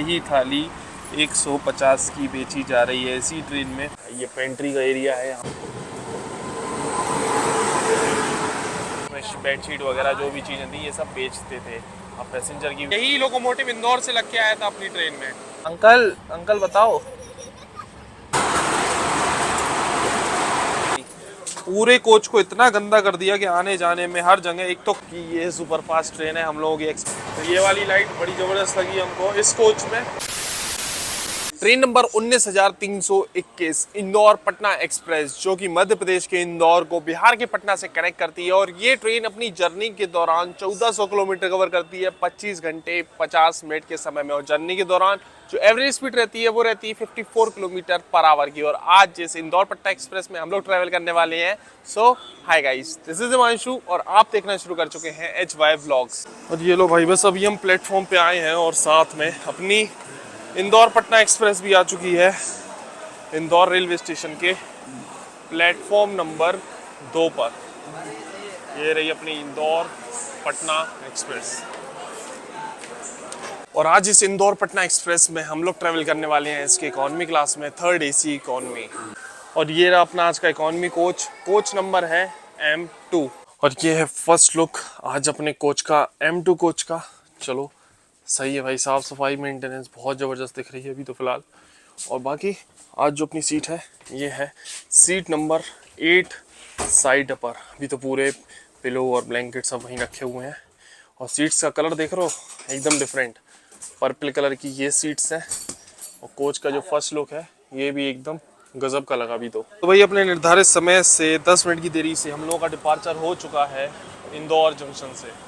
यही थाली 150 की बेची जा रही है इसी ट्रेन में। ये पेंट्री का एरिया है, यहाँ बेडशीट वगैरह जो भी चीज़ें थी ये सब बेचते थे। अब पैसेंजर की यही लोकोमोटिव इंदौर से लग के आया था अपनी ट्रेन में। अंकल अंकल बताओ, पूरे कोच को इतना गंदा कर दिया कि आने जाने में हर जगह, एक तो कि ये सुपर फास्ट ट्रेन है, हम लोगों की तो ये वाली लाइट बड़ी ज़बरदस्त लगी हमको इस कोच में। Train number 19,321 Indore Patna express, जो कि मध्य प्रदेश के इंदौर को बिहार के पटना से कनेक्ट करती है। और ये ट्रेन अपनी जर्नी के दौरान 1400 किलोमीटर कवर करती है 25 घंटे 50 मिनट के समय में। और जर्नी के दौरान जो एवरेज स्पीड रहती है वो रहती है 54 किलोमीटर पर आवर की। और आज जैसे इंदौर पटना एक्सप्रेस में हम लोग ट्रैवल करने वाले हैं। So hi guys, this is Himanshu और आप देखना शुरू कर चुके हैं HY व्लॉग्स। और ये लो भाई, बस अभी हम प्लेटफॉर्म पे आए हैं और साथ में अपनी इंदौर पटना एक्सप्रेस भी आ चुकी है इंदौर रेलवे स्टेशन के प्लेटफॉर्म नंबर 2 पर। ये रही अपनी इंदौर पटना एक्सप्रेस। और आज इस इंदौर पटना एक्सप्रेस में हम लोग ट्रैवल करने वाले हैं इसके इकॉनमी क्लास में, 3rd AC इकॉनमी। और ये रहा अपना आज का इकॉनमी कोच, कोच नंबर है M2। और ये है फर्स्ट लुक आज अपने कोच का, M2 कोच का। चलो सही है भाई, साफ़ सफाई मेंटेनेंस बहुत ज़बरदस्त दिख रही है अभी तो फ़िलहाल। और बाकी आज जो अपनी सीट है ये है सीट नंबर 8 साइड अपर। अभी तो पूरे पिलो और ब्लैंकेट सब वहीं रखे हुए हैं। और सीट्स का कलर देख रहे हो, एकदम डिफरेंट पर्पल कलर की ये सीट्स हैं। और कोच का जो फर्स्ट लुक है ये भी एकदम गजब का लगा अभी तो भाई अपने निर्धारित समय से 10 मिनट की देरी से हम लोगों का डिपार्चर हो चुका है इंदौर जंक्शन से।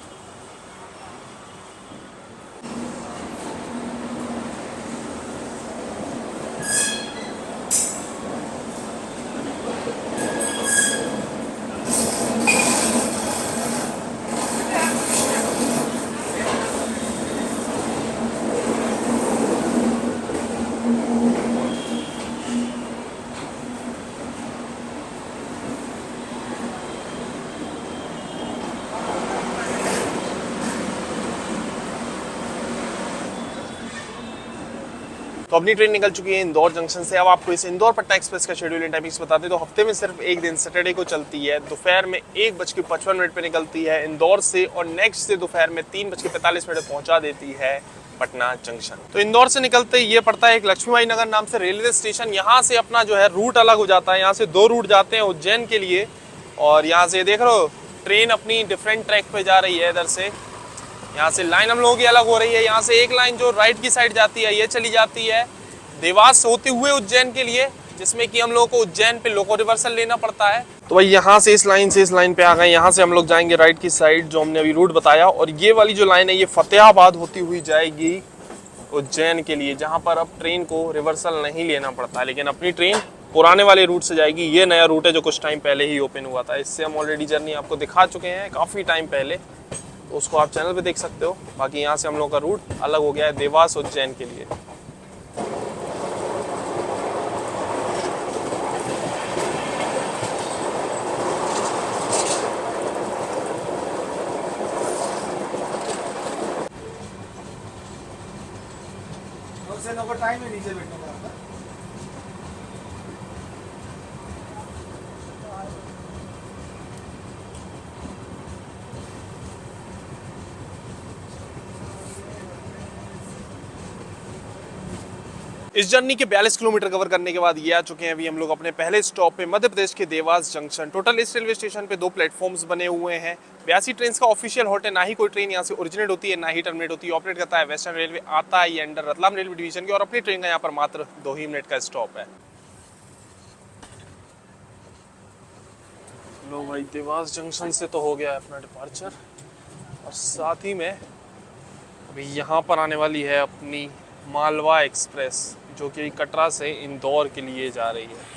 तो अपनी ट्रेन निकल चुकी है इंदौर जंक्शन से। अब आपको इस इंदौर पटना एक्सप्रेस का शेड्यूल एंड टाइमिंग्स बता दें तो हफ्ते में सिर्फ एक दिन सैटरडे को चलती है। दोपहर में 1:55 पे निकलती है इंदौर से और नेक्स्ट से दोपहर में 3:45 पहुंचा देती है पटना जंक्शन। तो इंदौर से निकलते ये पड़ता है एक लक्ष्मीबाई नगर नाम से रेलवे स्टेशन। यहाँ से अपना जो है रूट अलग हो जाता है। यहाँ से 2 रूट जाते हैं उज्जैन के लिए। और यहाँ से देख रहे हो ट्रेन अपनी डिफरेंट ट्रैक पे जा रही है। इधर से यहाँ से लाइन हम लोगों की अलग हो रही है। यहाँ से एक लाइन जो राइट की साइड जाती है ये चली जाती है देवास होते हुए उज्जैन के लिए, जिसमें कि हम लोगों को उज्जैन पे लोको रिवर्सल लेना पड़ता है। तो भाई यहाँ से इस लाइन पे आ गए। यहाँ से हम लोग जाएंगे राइट की साइड जो हमने अभी रूट बताया। और ये वाली जो लाइन है ये फतेहाबाद होती हुई जाएगी उज्जैन के लिए, जहाँ पर अब ट्रेन को रिवर्सल नहीं लेना पड़ता। लेकिन अपनी ट्रेन पुराने वाले रूट से जाएगी। ये नया रूट है जो कुछ टाइम पहले ही ओपन हुआ था। इससे हम ऑलरेडी जर्नी आपको दिखा चुके हैं काफ़ी टाइम पहले, तो उसको आप चैनल पे देख सकते हो। बाकी यहाँ से हम लोग का रूट अलग हो गया है देवास उज्जैन के लिए। टाइम है नीचे बैठने का। इस जर्नी के 42 किलोमीटर कवर करने के बाद ये आ चुके हैं अभी हम लोग अपने पहले स्टॉप पे, मध्य प्रदेश के देवास जंक्शन। टोटल इस रेलवे स्टेशन पे 2 प्लेटफॉर्म्स बने हुए हैं। 82 ट्रेन का ऑफिशियल हॉल्ट है। ना ही कोई ट्रेन यहाँ से ओरिजिनेट होती है, ना ही टर्मिनेट होती है। ऑपरेट करता है वेस्टर्न रेलवे, आता है ये अंडर रतलाम रेलवे डिवीजन की। और अपनी ट्रेन का यहाँ पर मात्र 2 ही मिनट का स्टॉप है। लो भाई, देवास जंक्शन से तो हो गया है अपना डिपार्चर। और साथ ही में अभी यहाँ पर आने वाली है अपनी मालवा एक्सप्रेस, जो कि कटरा से इंदौर के लिए जा रही है।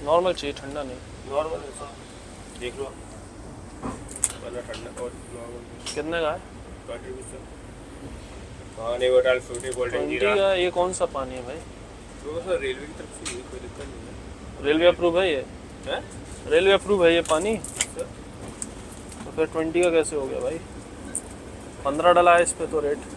नॉर्मल चाहिए, ठंडा नहीं। नॉर्मल है सर, देख लो वरना ठंडा और नॉर्मल। कितने का है? 20 रुपीज़ सर। पानी बोतल फ्रूटी कोल्ड ड्रिंक 20 जीरा। का। ये कौन सा पानी है भाई? तो सर रेलवे की तरफ से कोई दिक्कत नहीं है। रेलवे अप्रूव है ये? हैं रेलवे अप्रूव है ये पानी? सर? तो फिर 20 का कैसे हो गया भाई? 15 डला है इस पे तो रेट।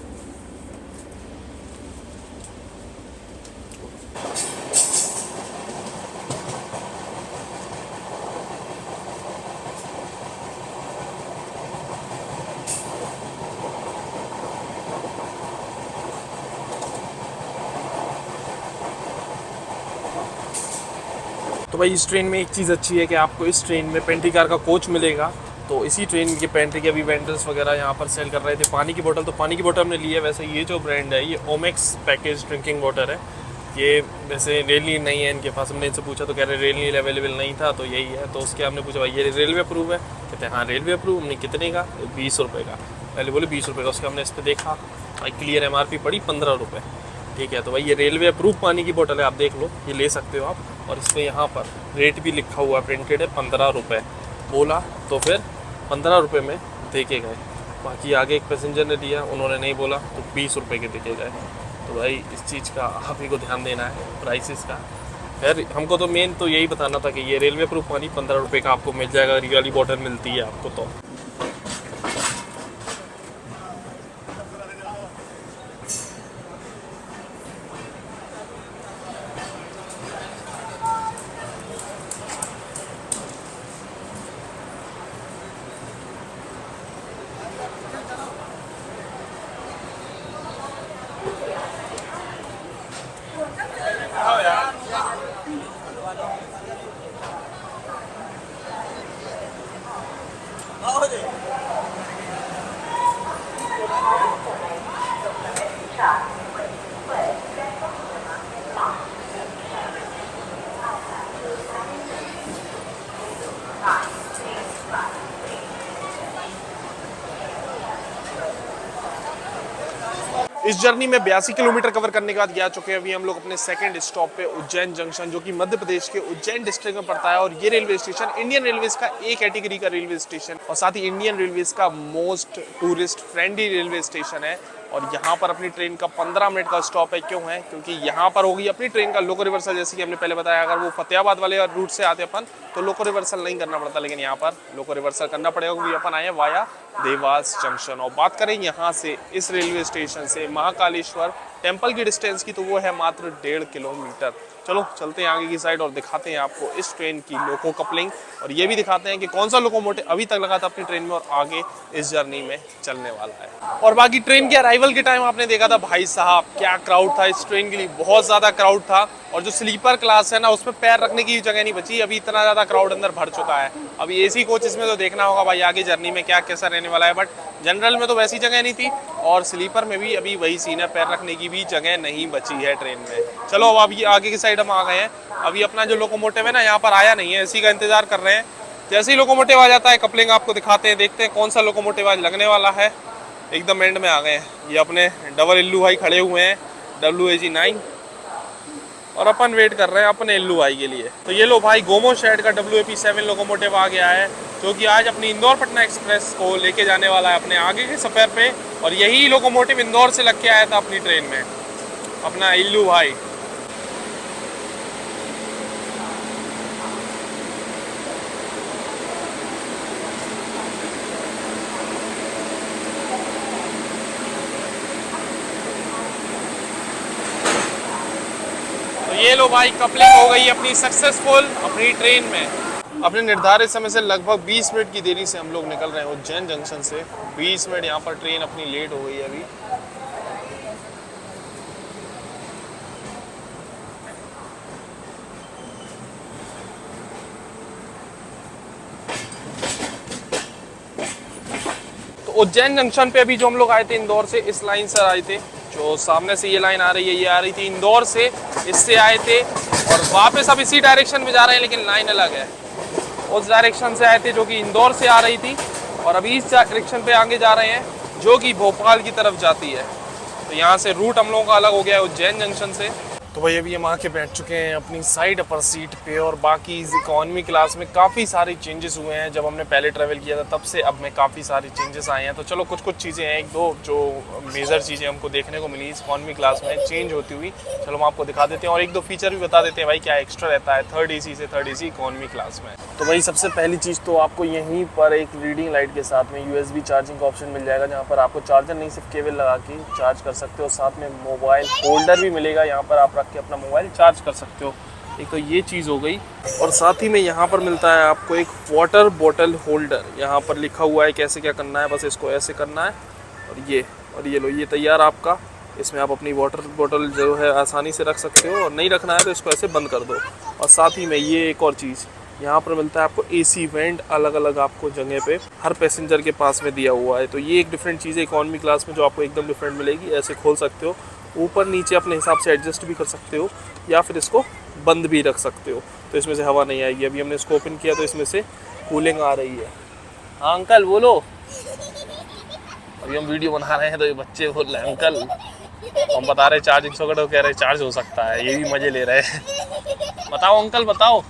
तो भाई इस ट्रेन में एक चीज़ अच्छी है कि आपको इस ट्रेन में पेंट्री कार का कोच मिलेगा। तो इसी ट्रेन की पेंट्री के अभी वेंडर्स वगैरह यहाँ पर सेल कर रहे थे। पानी की बोतल, तो पानी की बोतल हमने ली है। वैसे ये जो ब्रांड है ये ओमेक्स पैकेज ड्रिंकिंग वाटर है। ये वैसे रेलनी नहीं है इनके पास। हमने इनसे पूछा तो कह रहे रेलनी अवेलेबल नहीं था, तो यही है। तो उसके हमने पूछा भाई ये रेलवे अप्रूव है? कहते हैं हाँ रेलवे अप्रूव। हमने कितने का? 20 रुपये का। पहले बोले 20 रुपये का। उसके हमने इस पर देखा भाई क्लियर MRP पड़ी 15 रुपये। ठीक है, तो भाई ये रेलवे अप्रूव पानी की बोतल है, आप देख लो, ये ले सकते हो आप। और इस पर यहाँ पर रेट भी लिखा हुआ प्रिंटेड है 15 रुपये। बोला तो फिर 15 रुपये में देके गए। बाकी आगे एक पैसेंजर ने दिया, उन्होंने नहीं बोला तो 20 रुपये के देके गए। तो भाई इस चीज़ का आप ही को ध्यान देना है, प्राइसेस का। खैर हमको तो मेन तो यही बताना था कि ये रेलवे अप्रूव पानी 15 रुपये का आपको मिल जाएगा। ये वाली बोतल मिलती है आपको। तो इस जर्नी में 82 किलोमीटर कवर करने के बाद जा चुके हैं अभी हम लोग अपने सेकंड स्टॉप पे, उज्जैन जंक्शन, जो कि मध्य प्रदेश के उज्जैन डिस्ट्रिक्ट में पड़ता है। और ये रेलवे स्टेशन इंडियन रेलवेज का ए कैटेगरी का रेलवे स्टेशन और साथ ही इंडियन रेलवेज का most tourist friendly railway station है। और यहाँ पर अपनी ट्रेन का 15 मिनट का स्टॉप है। क्यों है? क्योंकि यहाँ पर होगी अपनी ट्रेन का लोको रिवर्सल। जैसे कि हमने पहले बताया, अगर वो फतेहाबाद वाले रूट से आते अपन तो लोको रिवर्सल नहीं करना पड़ता, लेकिन यहाँ पर लोको रिवर्सल करना पड़ेगा क्योंकि अपन आए वाया देवास जंक्शन। और बात करें यहाँ से इस रेलवे स्टेशन से महाकालेश्वर टेम्पल की डिस्टेंस की, तो वो है मात्र 1.5 किलोमीटर। चलो चलते हैं आगे की साइड और दिखाते हैं आपको इस ट्रेन की लोको कपलिंग, और ये भी दिखाते हैं कि कौन सा लोकोमोटिव अभी तक लगा था अपनी ट्रेन में और आगे इस जर्नी में चलने वाला है। और बाकी ट्रेन के अराइवल के टाइम आपने देखा था भाई साहब क्या क्राउड था इस ट्रेन के लिए, बहुत ज़्यादा क्राउड था। और जो स्लीपर क्लास है ना, उसमें पैर रखने की जगह नहीं बची, अभी इतना ज़्यादा क्राउड अंदर भर चुका है। अभी AC कोचेस में तो देखना होगा भाई आगे जर्नी में क्या कैसा रहने वाला है, बट जनरल में तो वैसी जगह नहीं थी और स्लीपर में भी अभी वही सीन है, पैर रखने की भी जगह नहीं बची है ट्रेन में। चलो अब ये आगे की साइड हम आ गए हैं। अभी अपना जो लोकोमोटिव है ना यहाँ पर आया नहीं है, इसी का इंतजार कर रहे हैं। जैसे ही लोकोमोटिव आ जाता है कपलिंग आपको दिखाते हैं, देखते हैं कौन सा लोकोमोटिव आज लगने वाला है। एकदम एंड में आ गए हैं, ये अपने डबल इल्लू भाई खड़े हुए हैं, WAG9, और अपन वेट कर रहे हैं अपने इल्लू भाई के लिए। तो ये लो भाई गोमो शेड का WAP7 लोकोमोटिव आ गया है, जो कि आज अपनी इंदौर पटना एक्सप्रेस को लेके जाने वाला है अपने आगे के सफ़र पे। और यही लोकोमोटिव इंदौर से लग के आया था अपनी ट्रेन में, अपना इल्लू भाई। ये लो भाई कपलिंग हो गई अपनी सक्सेसफुल अपनी ट्रेन में। अपने निर्धारित समय से लगभग 20 मिनट की देरी से हम लोग निकल रहे हैं उज्जैन जंक्शन से। 20 मिनट यहाँ पर ट्रेन अपनी लेट हो गई है अभी। तो उज्जैन जंक्शन पे अभी जो हम लोग आए थे इंदौर से, इस लाइन से आए थे, जो सामने से ये लाइन आ रही है, ये आ रही थी इंदौर से, इससे आए थे और वापस अब इसी डायरेक्शन में जा रहे हैं, लेकिन लाइन अलग है। उस डायरेक्शन से आए थे जो कि इंदौर से आ रही थी, और अभी इस डायरेक्शन पे आगे जा रहे हैं जो कि भोपाल की तरफ जाती है। तो यहाँ से रूट हम लोगों का अलग हो गया है उज्जैन जंक्शन से। तो भाई अभी हम आके बैठ चुके हैं अपनी साइड अपर सीट पे और बाकी इस इकॉनमी क्लास में काफ़ी सारे चेंजेस हुए हैं। जब हमने पहले ट्रैवल किया था तब से अब में काफ़ी सारे चेंजेस आए हैं। तो चलो कुछ कुछ चीज़ें हैं, एक दो जो मेजर चीज़ें हमको देखने को मिली इस इकॉनमी क्लास में चेंज होती हुई, चलो हम आपको दिखा देते हैं और एक दो फीचर भी बता देते हैं भाई क्या एक्स्ट्रा रहता है थर्ड AC से थर्ड AC इकॉनमी क्लास में। तो भाई सबसे पहली चीज़ तो आपको यहीं पर एक रीडिंग लाइट के साथ में USB चार्जिंग का ऑप्शन मिल जाएगा, जहाँ पर आपको चार्जर नहीं सिर्फ केबल लगा के चार्ज कर सकते हो, साथ में मोबाइल होल्डर भी मिलेगा, यहाँ पर आप रख के अपना मोबाइल चार्ज कर सकते हो। एक तो ये चीज़ हो गई और साथ ही में यहाँ पर मिलता है आपको एक वाटर बॉटल होल्डर। यहाँ पर लिखा हुआ है कैसे क्या करना है, बस इसको ऐसे करना है और ये लो, ये तैयार आपका। इसमें आप अपनी वाटर बॉटल जो है आसानी से रख सकते हो और नहीं रखना है तो इसको ऐसे बंद कर दो। और साथ ही में ये एक और चीज़ यहाँ पर मिलता है आपको AC वेंट अलग अलग आपको जगह पे हर पैसेंजर के पास में दिया हुआ है। तो ये एक डिफरेंट चीज़ है इकॉनमी क्लास में जो आपको एकदम डिफरेंट मिलेगी। ऐसे खोल सकते हो, ऊपर नीचे अपने हिसाब से एडजस्ट भी कर सकते हो या फिर इसको बंद भी रख सकते हो, तो इसमें से हवा नहीं आएगी। अभी हमने इसको ओपन किया तो इसमें से कूलिंग आ रही है। हाँ अंकल बोलो। अभी हम वीडियो बना रहे हैं तो ये बच्चे बोल रहे हैं अंकल, हम बता रहे चार्जिंग सॉकेट, तो कह रहे चार्ज हो सकता है, ये भी मजे ले रहे हैं। बताओ अंकल बताओ।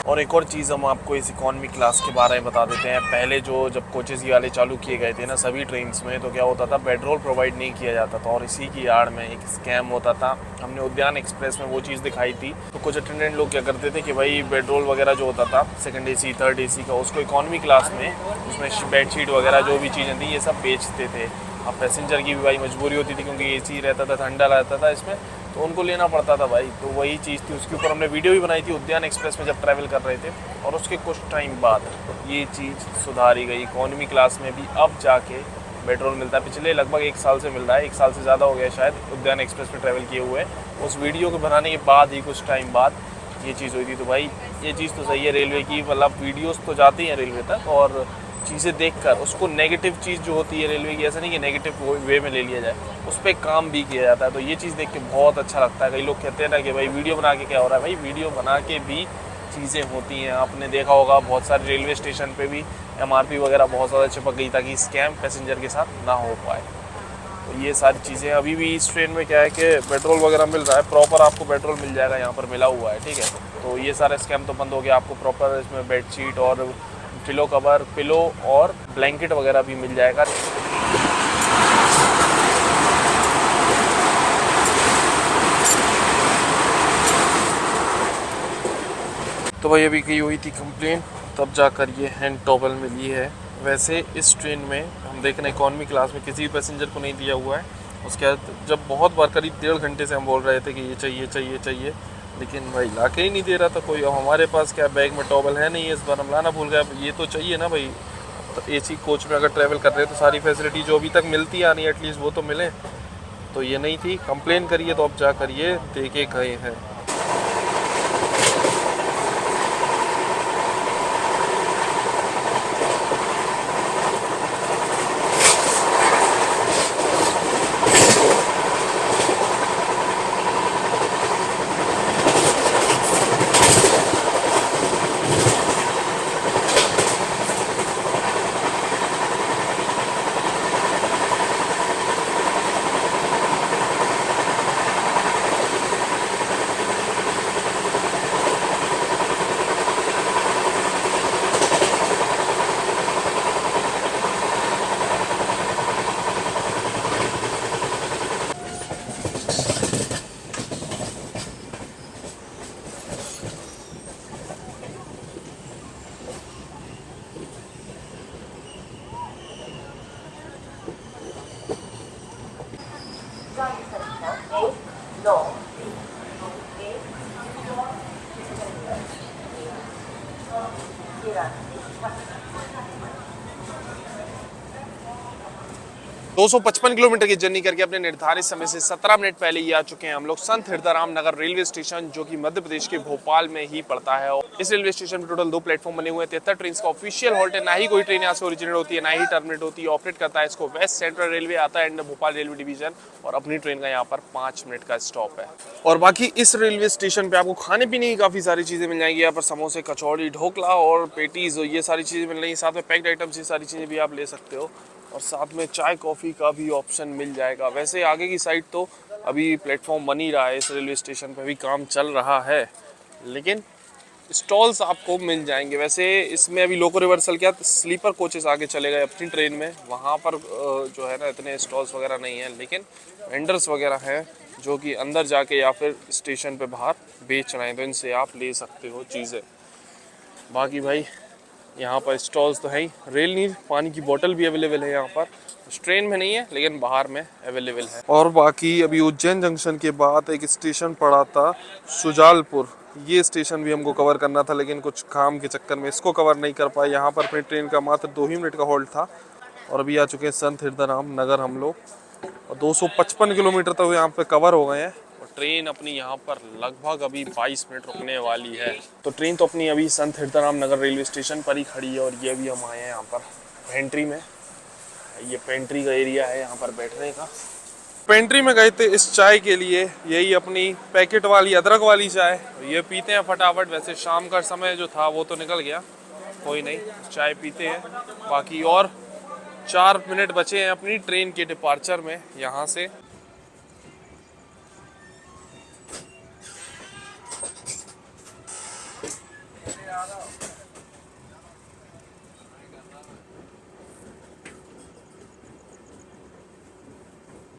और एक और चीज़ हम आपको इस इकॉनमी क्लास के बारे में बता देते हैं। पहले जब कोचेज़ ये वाले चालू किए गए थे ना सभी ट्रेन्स में, तो क्या होता था पेट्रोल प्रोवाइड नहीं किया जाता था और इसी की आड़ में एक स्कैम होता था। हमने उद्यान एक्सप्रेस में वो चीज़ दिखाई थी। तो कुछ अटेंडेंट लोग क्या करते थे कि भाई पेट्रोल वगैरह जो होता था सेकंड AC थर्ड AC का, उसको इकॉनमी क्लास में उसमें बेडशीट वगैरह जो भी चीज़ें थी ये सब बेचते थे। अब पैसेंजर की भी भाई मजबूरी होती थी क्योंकि AC रहता था, ठंडा रहता था इसमें, तो उनको लेना पड़ता था भाई। तो वही चीज़ थी, उसके ऊपर हमने वीडियो भी बनाई थी उद्यान एक्सप्रेस में जब ट्रैवल कर रहे थे। और उसके कुछ टाइम बाद ये चीज़ सुधारी गई, इकॉनमी क्लास में भी अब जाके पेट्रोल मिलता है। पिछले लगभग 1 साल से मिल रहा है, 1 साल से ज़्यादा हो गया शायद उद्यान एक्सप्रेस में ट्रैवल किए हुए। उस वीडियो को बनाने के बाद ही कुछ टाइम बाद ये चीज़ हुई थी। तो भाई ये चीज़ तो सही है रेलवे की, मतलब वीडियोज़ तो जाती हैं रेलवे तक और चीज़ें देखकर उसको नेगेटिव चीज़ जो होती है रेलवे की, ऐसा नहीं कि नेगेटिव वे में ले लिया जाए, उस पर काम भी किया जाता है। तो ये चीज़ देख के बहुत अच्छा लगता है। कई लोग कहते हैं ना कि भाई वीडियो बना के क्या हो रहा है, भाई वीडियो बना के भी चीज़ें होती हैं। आपने देखा होगा बहुत सारे रेलवे स्टेशन पे भी MRP वगैरह बहुत ज़्यादा चिपक गई ताकि स्कैम पैसेंजर के साथ ना हो पाए। तो ये सारी चीज़ें अभी भी इस ट्रेन में क्या है कि पेट्रोल वगैरह मिल रहा है, प्रॉपर आपको पेट्रोल मिल जाएगा, यहाँ पर मिला हुआ है, ठीक है। तो ये सारे स्कैम तो बंद हो गया, आपको प्रॉपर इसमें बेडशीट और पिलो कवर, पिलो और ब्लैंकेट वगैरह भी मिल जाएगा। तो भाई अभी की हुई थी कंप्लेन, तब जाकर ये हैंड टॉवल मिली है। वैसे इस ट्रेन में हम देख रहे हैं इकॉनमी क्लास में किसी भी पैसेंजर को नहीं दिया हुआ है। उसके बाद जब बहुत बार करीब 1.5 घंटे से हम बोल रहे थे कि ये चाहिए चाहिए चाहिए, लेकिन भाई ला के ही नहीं दे रहा था कोई। अब हमारे पास क्या बैग में टॉवल है नहीं, इस बार हम लाना भूल गए। अब ये तो चाहिए ना भाई, तो AC कोच में अगर ट्रैवल कर रहे हैं तो सारी फैसिलिटी जो अभी तक मिलती है नहीं एटलीस्ट वो तो मिले। तो ये नहीं थी, कंप्लेन करिए तो अब जाकर ये दे के गए हैं। 255 किलोमीटर की जर्नी करके अपने निर्धारित समय से 17 मिनट पहले ही आ चुके हैं हम लोग संत हिरदाराम नगर रेलवे स्टेशन, जो कि मध्य प्रदेश के भोपाल में ही पड़ता है। और इस रेलवे स्टेशन पर टोटल 2 प्लेटफॉर्म बने हुए हैं। 73 ट्रेन का ऑफिशियल हॉल्ट है, ना ही कोई ट्रेन यहाँ से ओरिजिनेट होती है, ना ही टर्मिनेट होती है। ऑपरेट करता है इसको वेस्ट सेंट्रल रेलवे, आता है एंड भोपाल रेलवे डिवीजन, और अपनी ट्रेन का यहाँ पर 5 मिनट का स्टॉप है। और बाकी इस रेलवे स्टेशन पे आपको खाने पीने की काफी सारी चीजें मिल जाएंगी। यहाँ पर समोसे, कचौड़ी, ढोकला और पेटीज, ये सारी चीजें मिल रही है। साथ में पैक्ड आइटम्स, ये सारी चीजें भी आप ले सकते हो। और साथ में चाय कॉफ़ी का भी ऑप्शन मिल जाएगा। वैसे आगे की साइड तो अभी प्लेटफॉर्म बन ही रहा है, इस रेलवे स्टेशन पे भी काम चल रहा है, लेकिन स्टॉल्स आपको मिल जाएंगे। वैसे इसमें अभी लोको रिवर्सल क्या, स्लीपर कोचेस आगे चले गए अपनी ट्रेन में, वहाँ पर जो है ना इतने स्टॉल्स वगैरह नहीं है, लेकिन वेंडर्स वगैरह हैं जो कि अंदर जाके या फिर स्टेशन पे बाहर बेच रहे हैं, तो इनसे आप ले सकते हो चीज़ें। बाकी भाई यहाँ पर स्टॉल्स तो है ही। रेल नीर पानी की बोतल भी अवेलेबल है यहाँ पर, ट्रेन में नहीं है लेकिन बाहर में अवेलेबल है। और बाकी अभी उज्जैन जंक्शन के बाद एक स्टेशन पड़ा था सुजालपुर, ये स्टेशन भी हमको कवर करना था, लेकिन कुछ काम के चक्कर में इसको कवर नहीं कर पाए। यहाँ पर अपनी ट्रेन का मात्र 2 ही मिनट का हॉल्ट था। और अभी आ चुके हैं संत हिरदाराम नगर हम लोग, और 255 किलोमीटर तक यहाँ पे कवर हो गए हैं। ट्रेन अपनी यहाँ पर लगभग अभी 22 मिनट रुकने वाली है। तो ट्रेन तो अपनी अभी संत हिरदाराम नगर रेलवे स्टेशन पर ही खड़ी है। और ये भी हम आए हैं यहाँ पर पेंट्री में, ये पेंट्री का एरिया है यहाँ पर बैठने का। पेंट्री में गए थे इस चाय के लिए, यही अपनी पैकेट वाली अदरक वाली चाय, ये पीते हैं फटाफट। वैसे शाम का समय जो था वो तो निकल गया, कोई नहीं, चाय पीते हैं। बाकी और 4 मिनट बचे हैं अपनी ट्रेन के डिपार्चर में यहाँ से।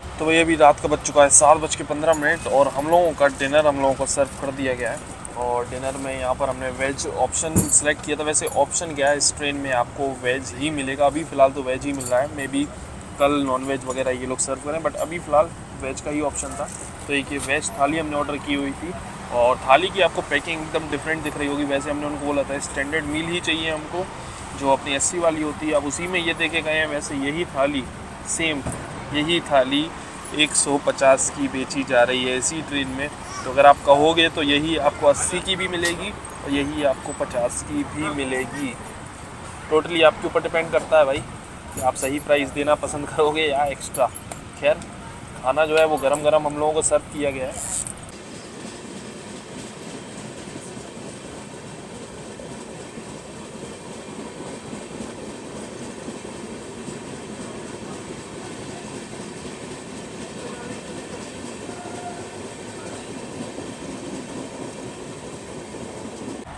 तो भैया अभी रात का बज चुका है 7:15, और हम लोगों का डिनर हम लोगों को सर्व कर दिया गया है। और डिनर में यहाँ पर हमने वेज ऑप्शन सेलेक्ट किया था। वैसे ऑप्शन क्या है, इस ट्रेन में आपको वेज ही मिलेगा, अभी फ़िलहाल तो वेज ही मिल रहा है। मे बी कल नॉन वेज वगैरह ये लोग सर्व करें, बट अभी फ़िलहाल वेज का ही ऑप्शन था। तो एक ये वेज थाली हमने ऑर्डर की हुई थी, और थाली की आपको पैकिंग एकदम डिफरेंट दिख रही होगी। वैसे हमने उनको बोला था स्टैंडर्ड मील ही चाहिए हमको, जो अपनी 80 वाली होती है, अब उसी में ये देखे गए हैं। वैसे यही थाली सेम, यही थाली 150 की बेची जा रही है इसी ट्रेन में। तो अगर आप कहोगे तो यही आपको 80 की भी मिलेगी, और यही आपको 50 की भी मिलेगी। टोटली आपके ऊपर डिपेंड करता है भाई कि आप सही प्राइस देना पसंद करोगे या एक्स्ट्रा। खैर खाना जो है वो गरम गरम हम लोगों को सर्व किया गया है।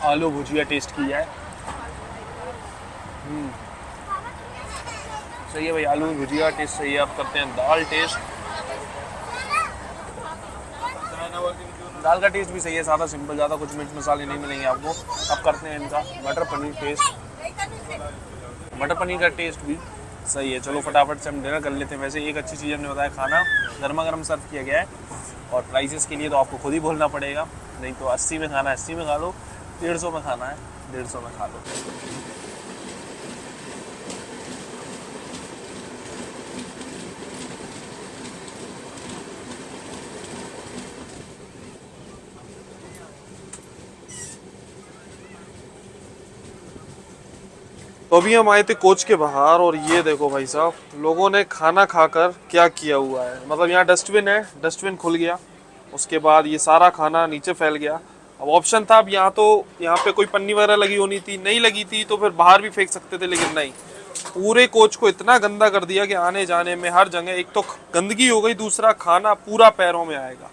आलू भुजिया टेस्ट किया है, सही है भाई, आलू भुजिया टेस्ट सही है। अब करते हैं दाल टेस्ट। दाल का टेस्ट भी सही है, सादा सिंपल, ज़्यादा कुछ मिर्च मसाले नहीं मिलेंगे आपको। अब करते हैं इनका मटर पनीर टेस्ट। मटर पनीर का टेस्ट भी सही है। चलो फटाफट से हम डिनर कर लेते हैं। वैसे एक अच्छी चीज़ हमने बताया, खाना गर्मा गर्म सर्व किया गया है। और प्राइसेस के लिए तो आपको खुद ही बोलना पड़ेगा, नहीं तो 80 में खाना है 80 में खा लो, 150 में खाना है 150 में खा लो। तो अभी हम आए थे कोच के बाहर, और ये देखो भाई साहब, लोगों ने खाना खाकर क्या किया हुआ है। मतलब यहाँ डस्टबिन है, डस्टबिन खुल गया, उसके बाद ये सारा खाना नीचे फैल गया। अब ऑप्शन था, अब यहाँ पे कोई पन्नी वगैरह लगी होनी थी, नहीं लगी थी तो फिर बाहर भी फेंक सकते थे, लेकिन नहीं, पूरे कोच को इतना गंदा कर दिया कि आने जाने में हर जगह एक तो गंदगी हो गई, दूसरा खाना पूरा पैरों में आएगा।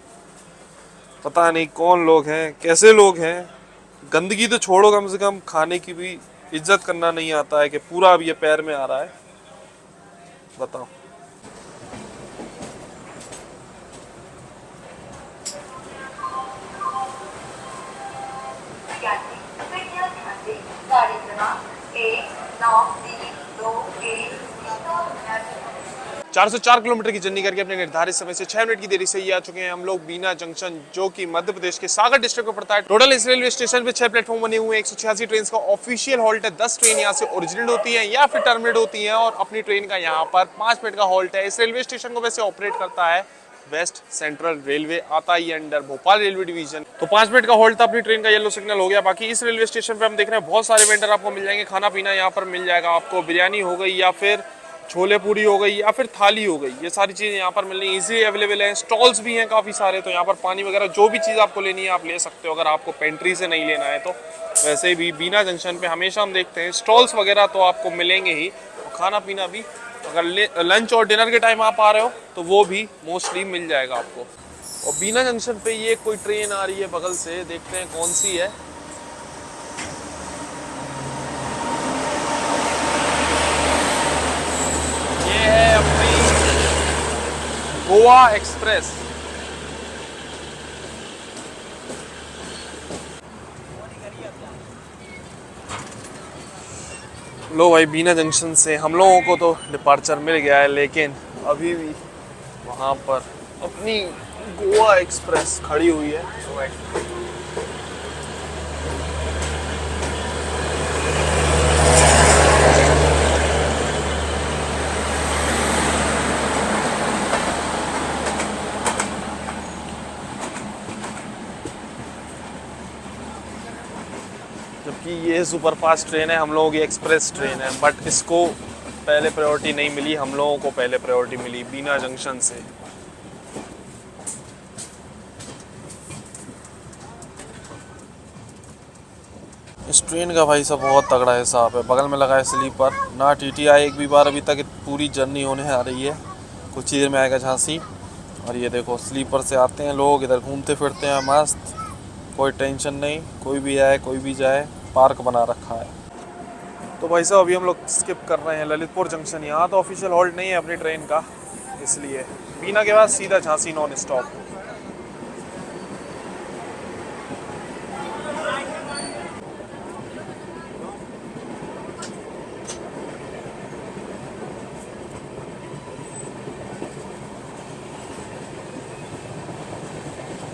पता नहीं कौन लोग हैं, कैसे लोग हैं। गंदगी तो छोड़ो, कम से कम खाने की भी इज्जत करना नहीं आता है कि पूरा अब ये पैर में आ रहा है। बताओ। 404 किलोमीटर की जर्नी करके अपने निर्धारित समय से 6 मिनट की देरी से ये आ चुके हैं हम लोग बीना जंक्शन, जो कि मध्य प्रदेश के सागर डिस्ट्रिक्ट में पड़ता है। टोटल इस रेलवे स्टेशन पे 6 प्लेटफॉर्म बने हुए हैं। 186 ट्रेन का ऑफिशियल हॉल्ट है। 10 ट्रेन यहाँ से ओरिजिनल होती है या फिर टर्मिनेट होती है और अपनी ट्रेन का यहाँ पर 5 मिनट का हॉल्ट है। इस रेलवे स्टेशन को वैसे ऑपरेट करता है वेस्ट सेंट्रल रेलवे, आता ही अंडर भोपाल रेलवे डिवीजन। तो 5 मिनट का हॉल्ट था, अपनी ट्रेन का येलो सिग्नल हो गया। बाकी इस रेलवे स्टेशन पे हम देख रहे हैं बहुत सारे वेंडर आपको मिल जाएंगे। खाना पीना यहाँ पर मिल जाएगा आपको, बिरयानी हो गई या फिर छोले पूरी हो गई या फिर थाली हो गई, ये सारी चीज़ें यहाँ पर मिलनी इजीली अवेलेबल है। स्टॉल्स भी हैं काफ़ी सारे, तो यहाँ पर पानी वगैरह जो भी चीज़ आपको लेनी है आप ले सकते हो, अगर आपको पेंट्री से नहीं लेना है तो। वैसे भी बीना जंक्शन पे हमेशा हम देखते हैं स्टॉल्स वगैरह तो आपको मिलेंगे ही, और खाना पीना भी अगर लंच और डिनर के टाइम आप आ रहे हो तो वो भी मोस्टली मिल जाएगा आपको। और बीना जंक्शन पे ये कोई ट्रेन आ रही है बगल से, देखते हैं कौन सी है। ये है अपनी गोवा एक्सप्रेस। लो भाई, बीना जंक्शन से हम लोगों को तो डिपार्चर मिल गया है, लेकिन अभी भी वहाँ पर अपनी गोवा एक्सप्रेस खड़ी हुई है। जबकि ये सुपरफास्ट ट्रेन है, हम लोगों की एक्सप्रेस ट्रेन है, बट इसको पहले प्रायोरिटी नहीं मिली, हम लोगों को पहले प्रायोरिटी मिली बीना जंक्शन से। इस ट्रेन का भाई साहब बहुत तगड़ा हिसाब है। बगल में लगा है स्लीपर, ना टीटीआई एक भी बार अभी तक पूरी जर्नी होने आ रही है। कुछ ही देर में आएगा झांसी। और ये देखो स्लीपर से आते हैं लोग, इधर घूमते फिरते हैं मस्त, कोई टेंशन नहीं, कोई भी आए कोई भी जाए, पार्क बना रखा है। तो भाई साहब अभी हम लोग स्किप कर रहे हैं ललितपुर जंक्शन। यहाँ तो ऑफिशियल हॉल्ट नहीं है अपनी ट्रेन का, इसलिए बीना के बाद सीधा झांसी नॉन स्टॉप।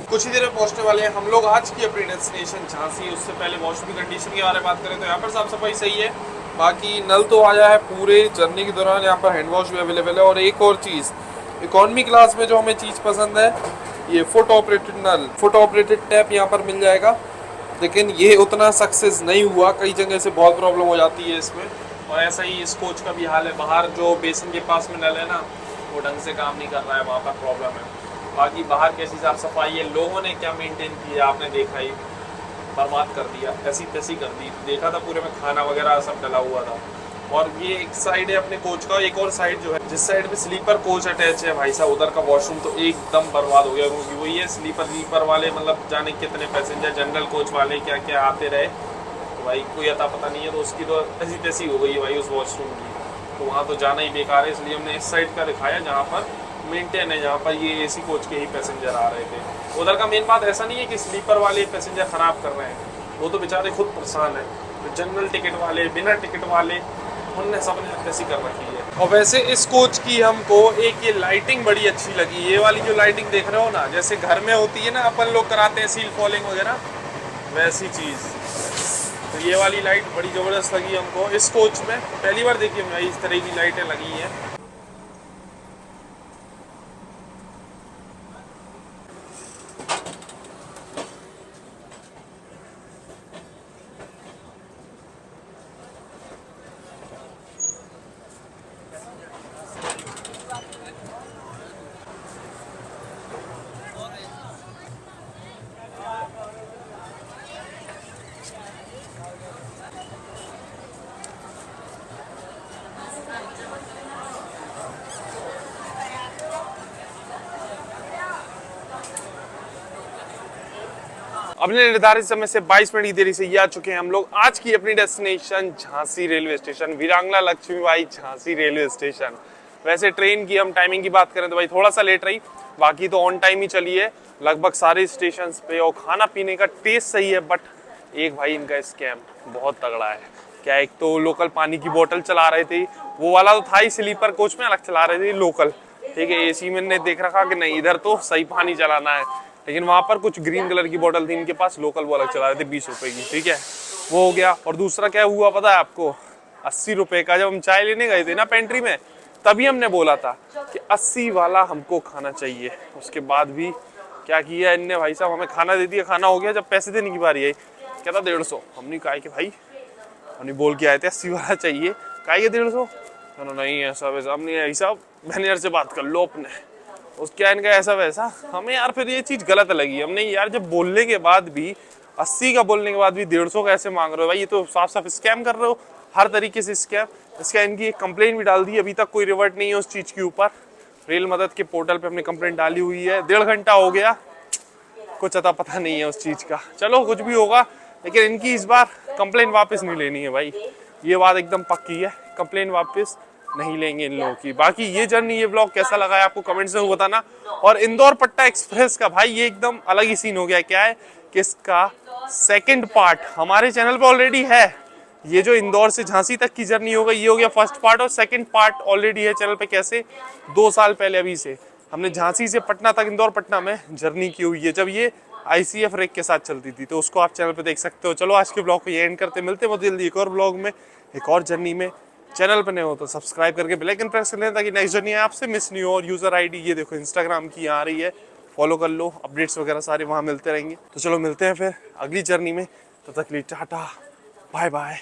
कुछ ही देर में पहुंचने वाले हैं हम लोग आज की अपनी डेस्टिनेशन झांसी। उससे पहले वॉशरूम की कंडीशन के बारे में बात करें तो यहाँ पर साफ सफाई सही है, बाकी नल तो आया है पूरे जर्नी के दौरान। यहाँ पर हैंड वॉश भी अवेलेबल है। और एक और चीज़, इकोनॉमी क्लास में जो हमें चीज़ पसंद है, ये फुट ऑपरेटेड नल, फुट ऑपरेटेड टैप यहाँ पर मिल जाएगा। लेकिन ये उतना सक्सेस नहीं हुआ, कई जगह से बहुत प्रॉब्लम हो जाती है इसमें। और ऐसा ही इस कोच का भी हाल है, बाहर जो बेसिन के पास में नल है ना, वो ढंग से काम नहीं कर रहा है, वहाँ पर प्रॉब्लम है। बाकी बाहर कैसी साफ सफाई है, लोगों ने क्या मेंटेन किया आपने देखा ही, बर्बाद कर दिया, ऐसी तैसी कर दी। देखा था पूरे में खाना वगैरह सब डला हुआ था। और ये एक साइड है अपने कोच का, एक और साइड जो है जिस साइड में स्लीपर कोच अटैच है भाई साहब, उधर का वॉशरूम तो एकदम बर्बाद हो गया। क्योंकि वही है स्लीपर वाले, मतलब जाने कितने पैसेंजर जनरल कोच वाले क्या क्या आते रहे, तो भाई कोई अता पता नहीं है। तो उसकी तो ऐसी तैसी हो गई है भाई उस वॉशरूम की, तो वहाँ तो जाना ही बेकार है। इसलिए हमने इस साइड का दिखाया जहाँ पर मेंटेन है, जहाँ पर ये एसी कोच के ही पैसेंजर आ रहे थे। उधर का मेन बात ऐसा नहीं है कि स्लीपर वाले पैसेंजर खराब कर रहे हैं, वो तो बेचारे खुद परेशान है। तो जनरल टिकट वाले, बिना टिकट वाले, उनने सबने ऐसी कर रखी है। और वैसे इस कोच की हमको एक ये लाइटिंग बड़ी अच्छी लगी। ये वाली जो लाइटिंग देख रहे हो ना, जैसे घर में होती है ना अपन लोग कराते हैं सील फॉलिंग वगैरह, वैसी चीज़। तो ये वाली लाइट बड़ी ज़बरदस्त लगी हमको इस कोच में। पहली बार देखी हमने इस तरह की लाइटें लगी हैं। अपने निर्धारित समय से 22 मिनट की देरी से ये आ चुके हैं हम लोग आज की अपनी डेस्टिनेशन झांसी रेलवे स्टेशन, वीरांगना लक्ष्मीबाई झांसी रेलवे स्टेशन। वैसे ट्रेन की हम टाइमिंग की बात करें तो भाई थोड़ा सा लेट रही, बाकी तो ऑन टाइम ही चली है लगभग सारे स्टेशन पे। और खाना पीने का टेस्ट सही है, बट एक भाई इनका स्कैम बहुत तगड़ा है। क्या एक तो लोकल पानी की बोतल चला रहे थे, वो वाला तो था ही, स्लीपर कोच में अलग चला रहे थे लोकल, ठीक है। एसी में ने देख रखा कि नहीं इधर तो सही पानी चलाना है, लेकिन वहां पर कुछ ग्रीन कलर की बोतल थी इनके पास, लोकल वो अलग चला रहे थे 20 रुपए की, ठीक है। वो हो गया। और दूसरा क्या हुआ पता है आपको, 80 रुपए का जब हम चाय लेने गए थे ना पेंट्री में, तभी हमने बोला था कि 80 वाला हमको खाना चाहिए। उसके बाद भी क्या किया इनने भाई साहब, हमें खाना दे दिया, खाना हो गया, जब पैसे देने की बारी आई कहता 150। हमने कहा कि भाई, हमने बोल के आए थे 80 वाला चाहिए, कहा 150। नहीं ऐसा वैसा, हमने ऐसा मैनेजर से बात कर लो अपने, उस क्या इनका ऐसा वैसा। हमें यार फिर ये चीज गलत लगी, हमने यार जब बोलने के बाद भी 80 का बोलने के बाद भी 150 का ऐसे मांग रहे हो भाई, ये तो साफ साफ स्कैम कर रहे हो, हर तरीके से स्कैम। इसका इनकी एक कंप्लेंट भी डाल दी, अभी तक कोई रिवर्ट नहीं है उस चीज के ऊपर। रेल मदद के पोर्टल पे हमने कंप्लेंट डाली हुई है, 1.5 घंटा हो गया, कुछ अता पता नहीं है उस चीज का। चलो कुछ भी होगा, लेकिन इनकी इस बार कंप्लेंट वापस नहीं लेनी है भाई, ये बात एकदम पक्की है, कंप्लेंट वापस नहीं लेंगे इन लोगों की। बाकी ये जर्नी, ये ब्लॉग कैसा लगा है आपको कमेंट्स में बताना। और इंदौर पट्टा एक्सप्रेस का भाई ये एकदम अलग ही सीन हो गया, क्या है कि इसका सेकंड पार्ट हमारे चैनल पे ऑलरेडी है। ये जो इंदौर से झांसी तक की जर्नी हो गई, ये हो गया फर्स्ट पार्ट, और सेकंड पार्ट ऑलरेडी है चैनल पे। कैसे, 2 साल पहले अभी से हमने झांसी से पटना तक, इंदौर पटना में जर्नी की हुई है, जब ये ICF रेक के साथ चलती थी, तो उसको आप चैनल पे देख सकते हो। चलो आज के ब्लॉग को ये एंड करते, मिलते हैं बहुत जल्दी एक और ब्लॉग में, एक और जर्नी में। चैनल पर नए हो तो सब्सक्राइब करके बेल आइकन प्रेस कर लें, ताकि नेक्स्ट जर्नी आपसे मिस नहीं हो। और यूजर ID ये देखो इंस्टाग्राम की यहाँ आ रही है, फॉलो कर लो, अपडेट्स वगैरह सारे वहाँ मिलते रहेंगे। तो चलो मिलते हैं फिर अगली जर्नी में, तब तक के लिए टाटा बाय बाय।